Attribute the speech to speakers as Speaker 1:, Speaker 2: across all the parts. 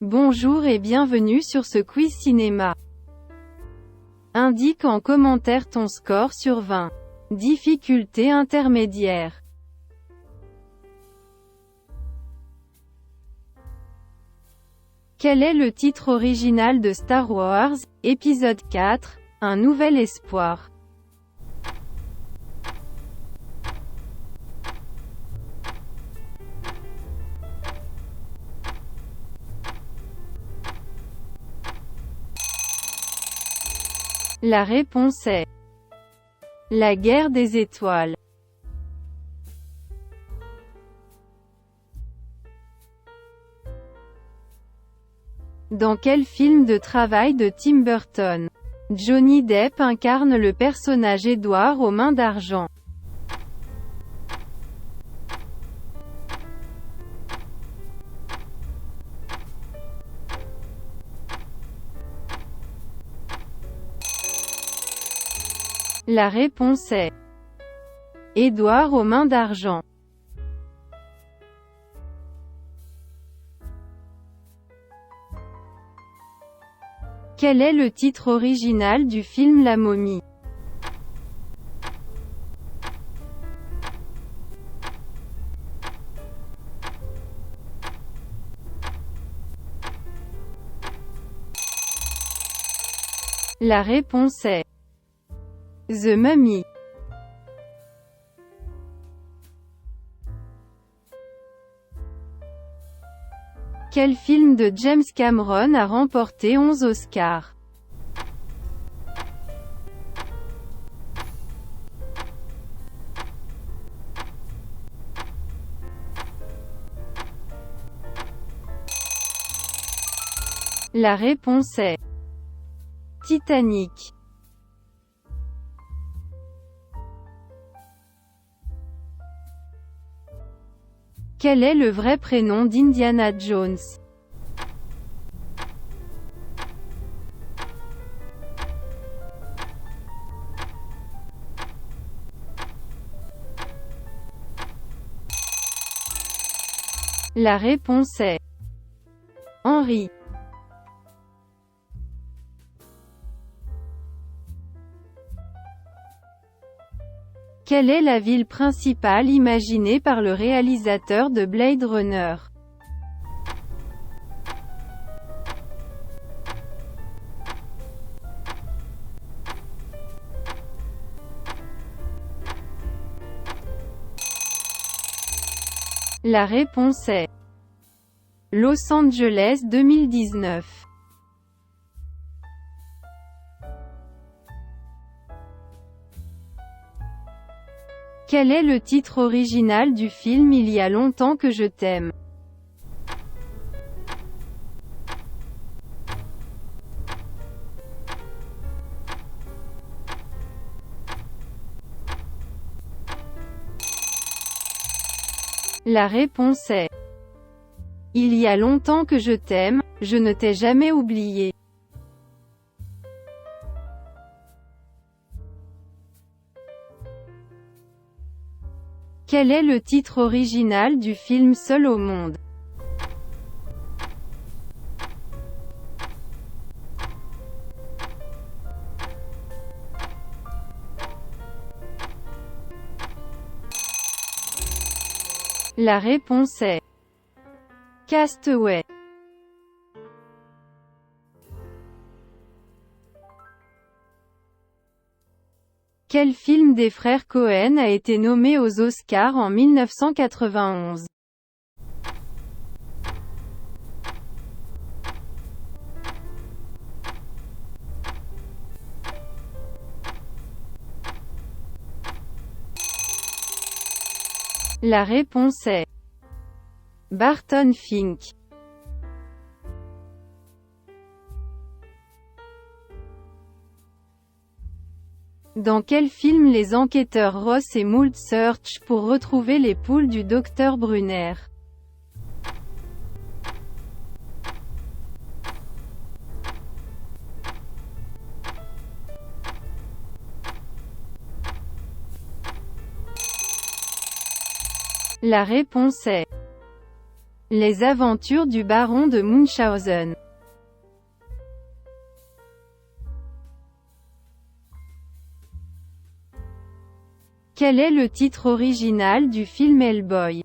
Speaker 1: Bonjour et bienvenue sur ce quiz cinéma. Indique en commentaire ton score sur 20. Difficulté intermédiaire. Quel est le titre original de Star Wars, épisode 4, Un nouvel espoir? La réponse est La guerre des étoiles. Dans quel film de travail de Tim Burton, Johnny Depp incarne le personnage Édouard aux mains d'argent? La réponse est Édouard aux mains d'argent. Quel est le titre original du film La Momie? La réponse est The Mummy. Quel film de James Cameron a remporté 11 Oscars? La réponse est Titanic. Quel est le vrai prénom d'Indiana Jones? La réponse est Henry. Quelle est la ville principale imaginée par le réalisateur de Blade Runner? La réponse est Los Angeles 2019. Quel est le titre original du film Il y a longtemps que je t'aime? La réponse est Il y a longtemps que je t'aime, je ne t'ai jamais oublié. Quel est le titre original du film Seul au monde? La réponse est Castaway. Quel film des frères Cohen a été nommé aux Oscars en 1991? La réponse est Barton Fink. Dans quel film les enquêteurs Ross et Moult searchent pour retrouver les poules du docteur Brunner? La réponse est Les aventures du baron de Munchausen. Quel est le titre original du film Hellboy?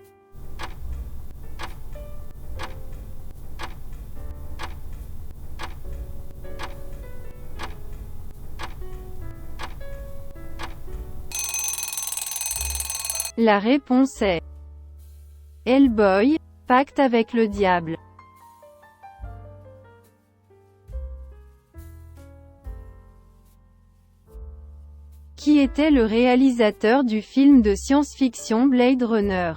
Speaker 1: La réponse est Hellboy, Pacte avec le diable. Qui était le réalisateur du film de science-fiction Blade Runner?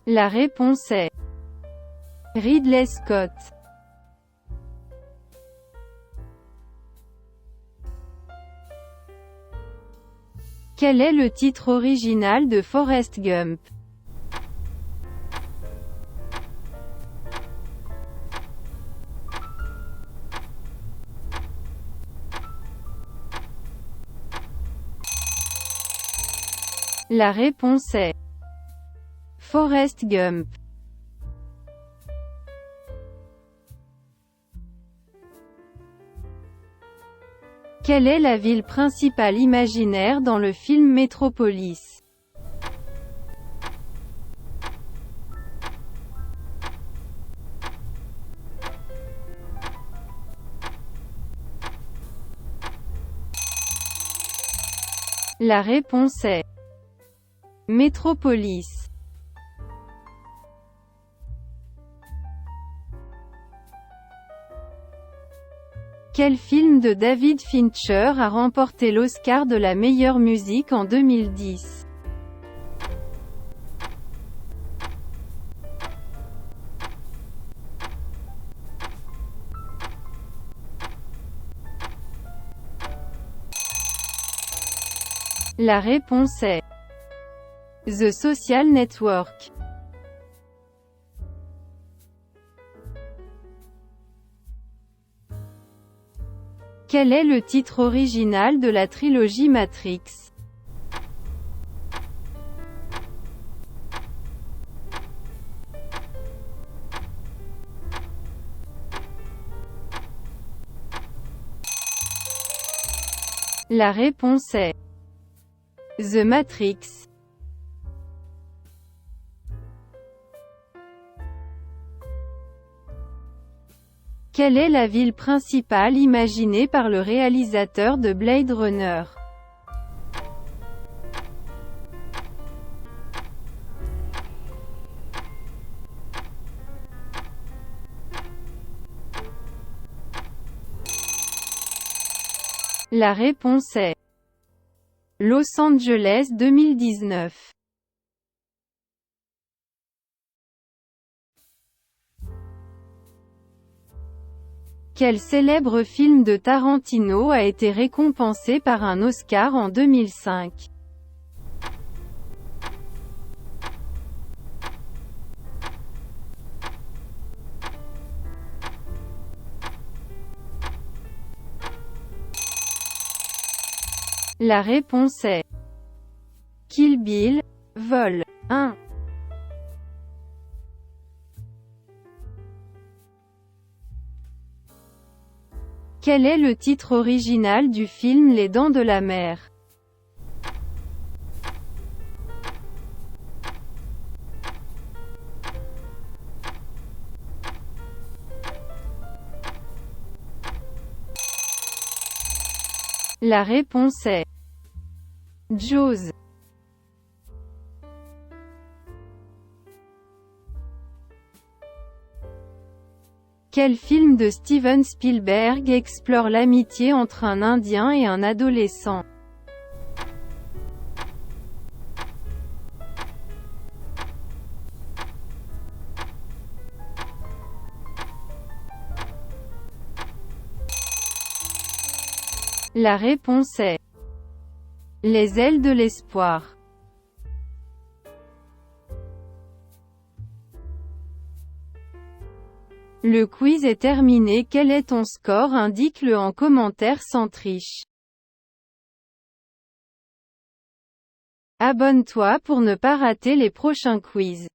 Speaker 1: La réponse est Ridley Scott. Quel est le titre original de Forrest Gump? La réponse est Forrest Gump. Quelle est la ville principale imaginaire dans le film Metropolis? La réponse est Métropolis. Quel film de David Fincher a remporté l'Oscar de la meilleure musique en 2010? La réponse est The Social Network. Quel est le titre original de la trilogie Matrix? La réponse est The Matrix. Quelle est la ville principale imaginée par le réalisateur de Blade Runner? La réponse est Los Angeles 2019. Quel célèbre film de Tarantino a été récompensé par un Oscar en 2005? La réponse est Kill Bill, Vol. 1. Quel est le titre original du film Les Dents de la Mer? La réponse est Jaws. Quel film de Steven Spielberg explore l'amitié entre un Indien et un adolescent? La réponse est Les ailes de l'espoir. Le quiz est terminé. Quel est ton score? Indique-le en commentaire sans triche. Abonne-toi pour ne pas rater les prochains quiz.